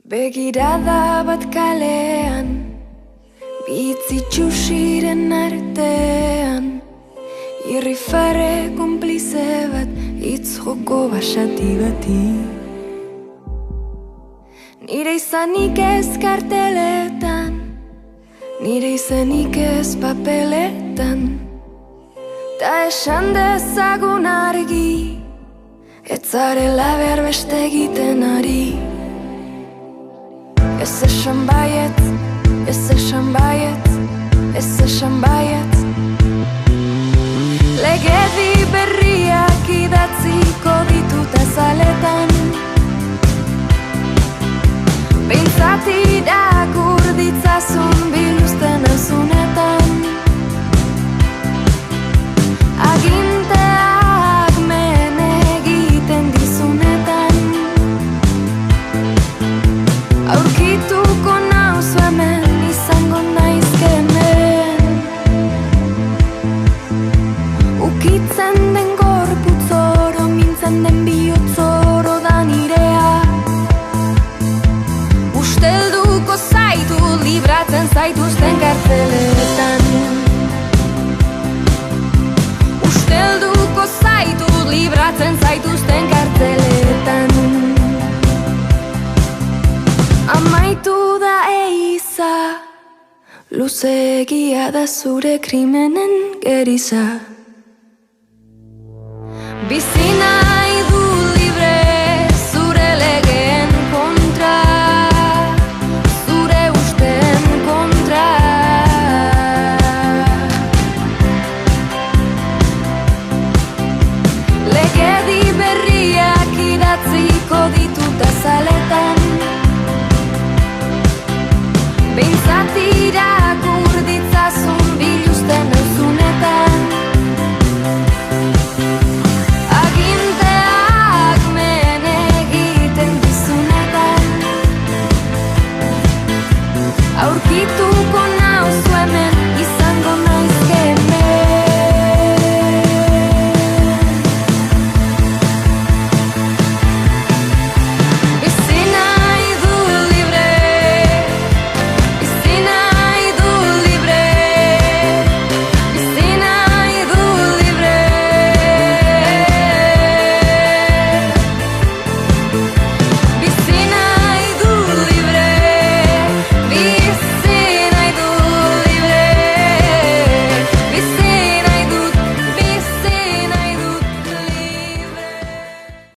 Begirada bat kalean, bitzitxusiren artean, irrifare konplize bat, hitz joko basati bati. Nire izanik ez karteletan, nire izanik ez papeletan, ta esan dezagun argi, ez zarela behar beste egiten ari. Ez esan baiet, ez esan baiet, ez esan baiet. Legedi berriak idatziko ditut azaletan, behintzat irakur ditzazun biluzten azunetan. Aginteak men egiten dizunetan, aurkituko nauzu hemen, izango naizkemen. Ukitzen den gorputzoro, mintzen den bihotzoro da nirea. Ustelduko zaitu, libratzen zaituzten kartzeletan. Ustelduko zaitu, libratzen zaituzten kartzeletan. Amaitu da eiza, luzegia da zure krimenen geriza. Bizina